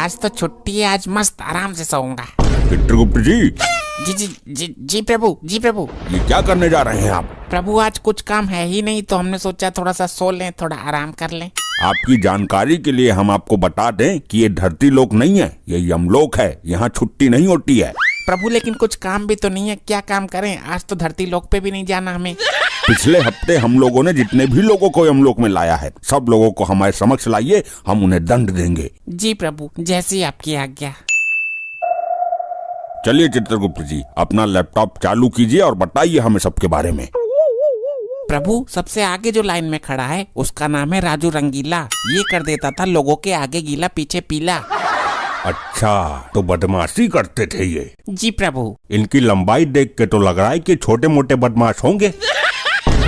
आज तो छुट्टी है, आज मस्त आराम से सोऊंगा। चित्रगुप्त जी। जी जी जी जी प्रभु, जी प्रभु। ये क्या करने जा रहे हैं आप? प्रभु आज कुछ काम है ही नहीं, तो हमने सोचा थोड़ा सा सो लें, थोड़ा आराम कर लें। आपकी जानकारी के लिए हम आपको बता दें कि ये धरती लोक नहीं है, ये यमलोक है। यहाँ छुट्टी नहीं होती है। प्रभु लेकिन कुछ काम भी तो नहीं है, क्या काम करें? आज तो धरती लोक पे भी नहीं जाना हमें। पिछले हफ्ते हम लोगों ने जितने भी लोगों को यमलोक में लाया है, सब लोगों को हमारे समक्ष लाइए, हम उन्हें दंड देंगे। जी प्रभु, जैसी आपकी आज्ञा। चलिए चित्रगुप्त जी, अपना लैपटॉप चालू कीजिए और बताइए हमें सबके बारे में। प्रभु सबसे आगे जो लाइन में खड़ा है उसका नाम है राजू रंगीला। ये कर देता था लोगों के आगे गीला पीछे पीला। अच्छा, तो बदमाशी करते थे ये? जी प्रभु। इनकी लंबाई देख के तो लग रहा है कि छोटे मोटे बदमाश होंगे।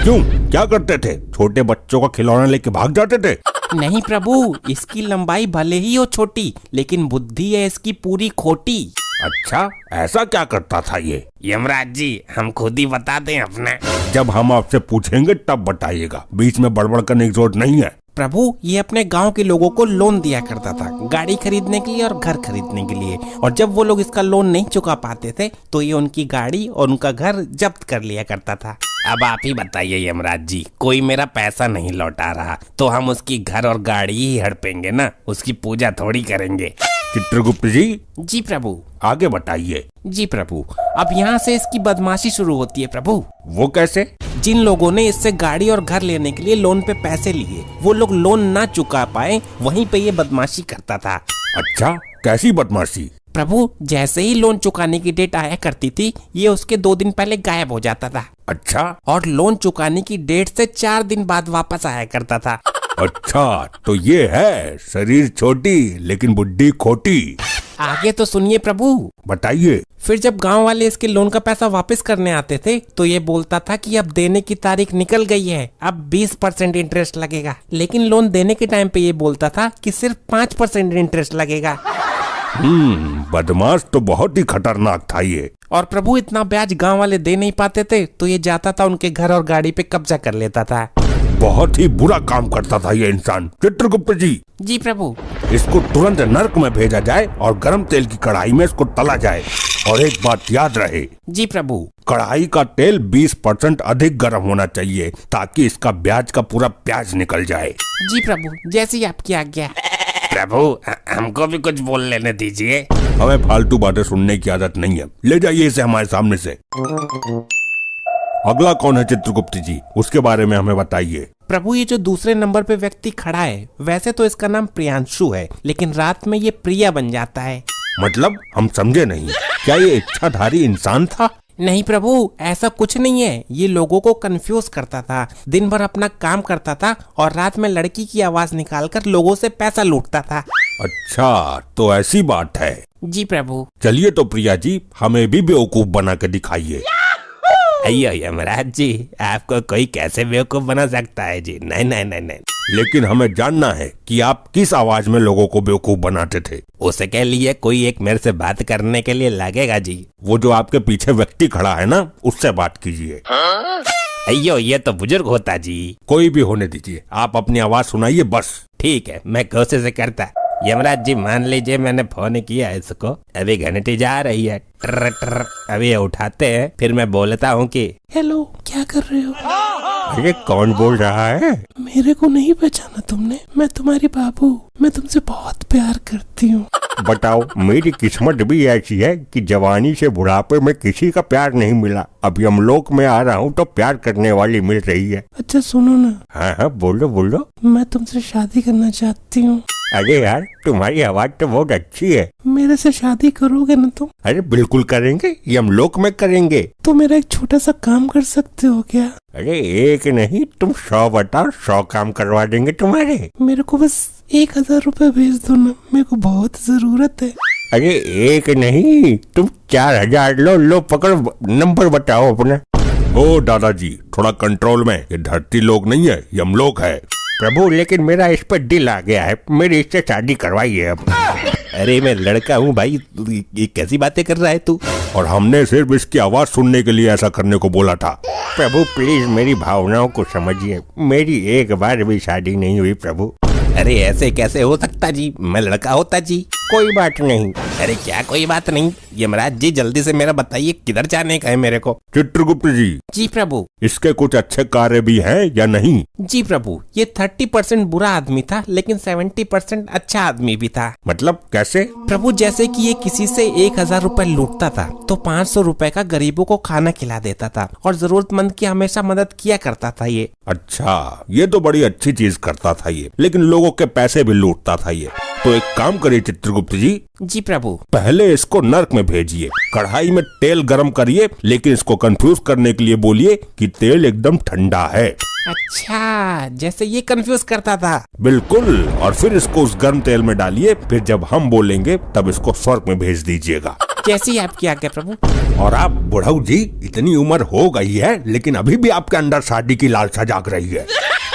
क्यों, क्या करते थे? छोटे बच्चों का खिलौना लेके भाग जाते थे? नहीं प्रभु, इसकी लंबाई भले ही हो छोटी, लेकिन बुद्धि है इसकी पूरी खोटी। अच्छा, ऐसा क्या करता था ये? यमराज जी हम खुद ही बता दें अपने। जब हम आपसे पूछेंगे तब बताइएगा, बीच में बड़बड़ करने की जरूरत नहीं है। प्रभु ये अपने गांव के लोगों को लोन दिया करता था, गाड़ी खरीदने के लिए और घर खरीदने के लिए। और जब वो लोग इसका लोन नहीं चुका पाते थे तो ये उनकी गाड़ी और उनका घर जब्त कर लिया करता था। अब आप ही बताइए यमराज जी, कोई मेरा पैसा नहीं लौटा रहा तो हम उसकी घर और गाड़ी ही हड़पेंगे ना, उसकी पूजा थोड़ी करेंगे। चित्रगुप्त जी। जी प्रभु। आगे बताइए। जी प्रभु, अब यहाँ से इसकी बदमाशी शुरू होती है प्रभु। वो कैसे? जिन लोगों ने इससे गाड़ी और घर लेने के लिए लोन पे पैसे लिए, वो लोग लोन ना चुका पाए, वहीं पे ये बदमाशी करता था। अच्छा, कैसी बदमाशी? प्रभु जैसे ही लोन चुकाने की डेट आया करती थी, ये उसके 2 दिन पहले गायब हो जाता था। अच्छा। और लोन चुकाने की डेट से 4 दिन बाद वापस आया करता था। अच्छा, तो ये है शरीर छोटी लेकिन बुद्धि खोटी। आगे तो सुनिए प्रभु। बताइए। फिर जब गांव वाले इसके लोन का पैसा वापस करने आते थे तो ये बोलता था कि अब देने की तारीख निकल गई है, अब 20% इंटरेस्ट लगेगा। लेकिन लोन देने के टाइम पे ये बोलता था कि सिर्फ 5% इंटरेस्ट लगेगा। बदमाश तो बहुत ही खतरनाक था ये। और प्रभु इतना ब्याज गांव वाले दे नहीं पाते थे तो ये जाता था उनके घर और गाड़ी पे कब्जा कर लेता था। बहुत ही बुरा काम करता था ये इंसान। चित्रगुप्त जी। जी प्रभु। इसको तुरंत नर्क में भेजा जाए और गरम तेल की कढ़ाई में इसको तला जाए। और एक बात याद रहे। जी प्रभु। कढ़ाई का तेल 20% अधिक गर्म होना चाहिए ताकि इसका ब्याज का पूरा प्याज निकल जाए। जी प्रभु, जैसी आपकी आज्ञा। प्रभु हमको भी कुछ बोल लेने दीजिए। हमें फालतू बातें सुनने की आदत नहीं है, ले जाइए इसे हमारे सामने से। अगला कौन है चित्रगुप्त जी, उसके बारे में हमें बताइए। प्रभु ये जो दूसरे नंबर पे व्यक्ति खड़ा है, वैसे तो इसका नाम प्रियांशु है, लेकिन रात में ये प्रिया बन जाता है। मतलब हम समझे नहीं, क्या ये इच्छाधारी इंसान था? नहीं प्रभु, ऐसा कुछ नहीं है। ये लोगों को कंफ्यूज करता था, दिन भर अपना काम करता था और रात में लड़की की आवाज निकालकर लोगों से पैसा लूटता था। अच्छा, तो ऐसी बात है। जी प्रभु। चलिए तो प्रिया जी, हमें भी बेवकूफ बना के दिखाइए। अयो यमराज जी, आपको कोई कैसे बेवकूफ बना सकता है जी? नहीं नहीं नहीं नहीं। लेकिन हमें जानना है कि आप किस आवाज में लोगों को बेवकूफ बनाते थे। उसके लिए कोई एक मेरे से बात करने के लिए लगेगा जी। वो जो आपके पीछे व्यक्ति खड़ा है ना, उससे बात कीजिए। अयो ये तो बुजुर्ग होता जी। कोई भी होने दीजिए, आप अपनी आवाज सुनाइए बस। ठीक है, मैं कोशिश करता। यमराज जी मान लीजिए मैंने फोन किया है इसको, अभी घंटी जा रही है, ट्र ट्र, अभी ये उठाते हैं, फिर मैं बोलता हूँ कि हेलो, क्या कर रहे हो? अरे कौन बोल रहा है? मेरे को नहीं पहचाना तुमने? मैं तुम्हारी बाबू, मैं तुमसे बहुत प्यार करती हूँ। बताओ, मेरी किस्मत भी ऐसी है कि जवानी से बुढ़ापे में किसी का प्यार नहीं मिला। अब यमलोक में आ रहा हूँ तो प्यार करने वाली मिल रही है। अच्छा सुनो ना। हाँ हाँ बोलो बोलो। मैं तुमसे शादी करना चाहती हूँ। अरे यार, तुम्हारी आवाज तो बहुत अच्छी है। मेरे से शादी करोगे ना तुम? अरे बिल्कुल करेंगे, यमलोक में करेंगे। तो मेरा एक छोटा सा काम कर सकते हो क्या? अरे एक नहीं, तुम 100 बताओ, 100 काम करवा देंगे तुम्हारे। मेरे को बस 1000 रुपए भेज दो ना, मेरे को बहुत जरूरत है। अरे एक नहीं, तुम 4000 लो। लो पकड़ो, नंबर बताओ अपना। ओ दादाजी, थोड़ा कंट्रोल में, ये धरती लोक नहीं है, यमलोक है। प्रभु लेकिन मेरा इस पर दिल आ गया है, मेरी इससे शादी करवाइए अब। अरे मैं लड़का हूँ भाई, ये कैसी बातें कर रहा है तू? और हमने सिर्फ इसकी आवाज सुनने के लिए ऐसा करने को बोला था। प्रभु प्लीज मेरी भावनाओं को समझिए, मेरी एक बार भी शादी नहीं हुई प्रभु। अरे ऐसे कैसे हो सकता जी, मैं लड़का होता जी। कोई बात नहीं। अरे क्या कोई बात नहीं, यमराज जी जल्दी से मेरा बताइए किधर जाने का है मेरे को। चित्रगुप्त जी, जी प्रभु। इसके कुछ अच्छे कार्य भी हैं या नहीं? जी प्रभु, ये 30% बुरा आदमी था लेकिन 70% अच्छा आदमी भी था। मतलब कैसे? प्रभु जैसे कि ये किसी से 1000 रुपए लूटता था तो 500 रुपए का गरीबों को खाना खिला देता था और जरूरतमंद की हमेशा मदद किया करता था ये। अच्छा, ये तो बड़ी अच्छी चीज करता था ये, लेकिन लोगों के पैसे भी लूटता था ये। तो एक काम करिए चित्रगुप्त जी, जी प्रभु। पहले इसको नर्क में भेजिए, कढ़ाई में तेल गरम करिए, लेकिन इसको कंफ्यूज करने के लिए बोलिए कि तेल एकदम ठंडा है। अच्छा, जैसे ये कंफ्यूज करता था। बिल्कुल, और फिर इसको उस गर्म तेल में डालिए, फिर जब हम बोलेंगे तब इसको स्वर्ग में भेज दीजिएगा। जैसी आपकी आज्ञा प्रभु। और आप बुढ़ऊ जी, इतनी उम्र हो गई है लेकिन अभी भी आपके अंदर शादी की लालसा जाग रही है।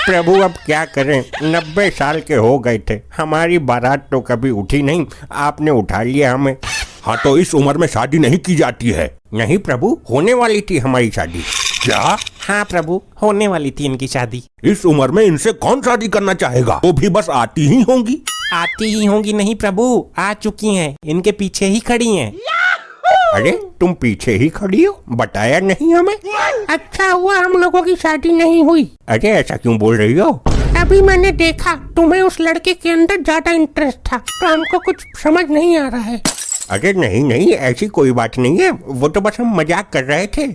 प्रभु अब क्या करें, 90 साल के हो गए थे, हमारी बारात तो कभी उठी नहीं, आपने उठा लिया हमें। हाँ, तो इस उम्र में शादी नहीं की जाती है। नहीं प्रभु, होने वाली थी हमारी शादी। क्या? हाँ प्रभु, होने वाली थी इनकी शादी। इस उम्र में इनसे कौन शादी करना चाहेगा? वो भी बस आती ही होंगी। आती ही होंगी नहीं प्रभु, आ चुकी हैं, इनके पीछे ही खड़ी हैं। अरे तुम पीछे ही खड़ी हो, बताया नहीं हमें। अच्छा हुआ हम लोगों की शादी नहीं हुई। अरे ऐसा क्यों बोल रही हो? अभी मैंने देखा तुम्हें उस लड़के के अंदर ज्यादा इंटरेस्ट था, तो हमको कुछ समझ नहीं आ रहा है। अरे नहीं नहीं, ऐसी कोई बात नहीं है, वो तो बस हम मजाक कर रहे थे।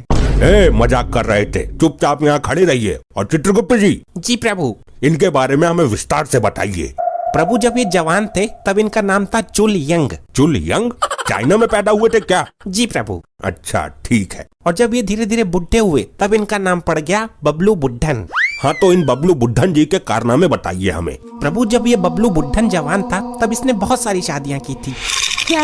मजाक कर रहे थे, चुपचाप यहाँ खड़े रहिए। और चित्रगुप्त जी, जी प्रभु। इनके बारे में हमें विस्तार से बताइए। प्रभु जब ये जवान थे तब इनका नाम था चुल यंग। चुल यंग? चाइना में पैदा हुए थे क्या? जी प्रभु। अच्छा ठीक है। और जब ये धीरे धीरे बुढ़े हुए तब इनका नाम पड़ गया बबलू बुढ़न। हाँ, तो इन बबलू बुढ़न जी के कारनामे बताइए हमें। प्रभु जब ये बबलू बुढ़न जवान था तब इसने बहुत सारी शादियाँ की थी। क्या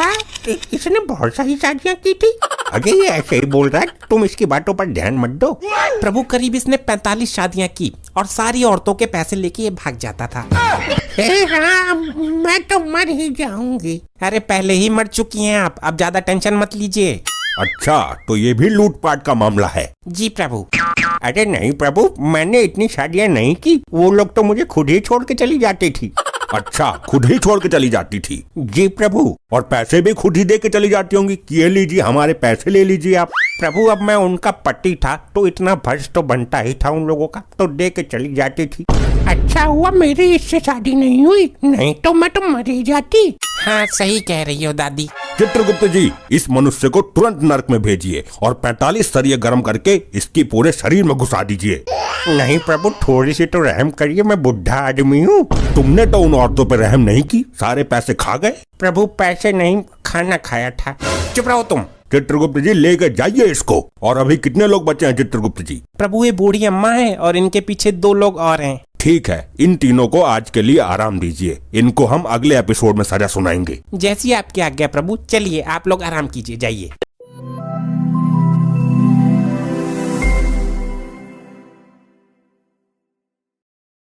इसने बहुत सारी शादियाँ की थी? अरे ये ऐसे ही बोल रहा है, तुम इसकी बातों पर ध्यान मत दो। प्रभु करीब इसने 45 शादियाँ की और सारी औरतों के पैसे लेके ये भाग जाता था। हाँ, मैं तो मर ही जाऊंगी। अरे पहले ही मर चुकी हैं आप, अब ज्यादा टेंशन मत लीजिए। अच्छा, तो ये भी लूटपाट का मामला है? जी प्रभु। अरे नहीं प्रभु, मैंने इतनी शादियाँ नहीं की, वो लोग तो मुझे खुद ही छोड़ के चली जाती थी। अच्छा, खुद ही छोड़ के चली जाती थी? जी प्रभु। और पैसे भी खुद ही दे के चली जाती होंगी कि ये लीजिए हमारे पैसे ले लीजिए आप। प्रभु अब मैं उनका पति था तो इतना फर्ज तो बनता ही था उन लोगों का, तो दे के चली जाती थी। अच्छा हुआ मेरी इससे शादी नहीं हुई, नहीं तो मैं तो मर ही जाती। हाँ सही कह रही हो दादी। चित्रगुप्त जी, इस मनुष्य को तुरंत नर्क में भेजिए और 45 सरिये गर्म करके इसकी पूरे शरीर में घुसा दीजिए। नहीं प्रभु, थोड़ी सी तो रहम करिए, मैं बुढ़ा आदमी हूँ। तुमने तो उन औरतों पर रहम नहीं की, सारे पैसे खा गए। प्रभु पैसे नहीं, खाना खाया था। चुप रहो तुम। चित्रगुप्त जी, लेके जाइए इसको। और अभी कितने लोग बचे हैं चित्रगुप्त जी? प्रभु ये बूढ़ी अम्मा है और इनके पीछे 2 लोग और हैं। ठीक है, इन तीनों को आज के लिए आराम दीजिए, इनको हम अगले एपिसोड में सजा सुनाएंगे। जैसी आपकी आज्ञा प्रभु। चलिए आप लोग आराम कीजिए, जाइए।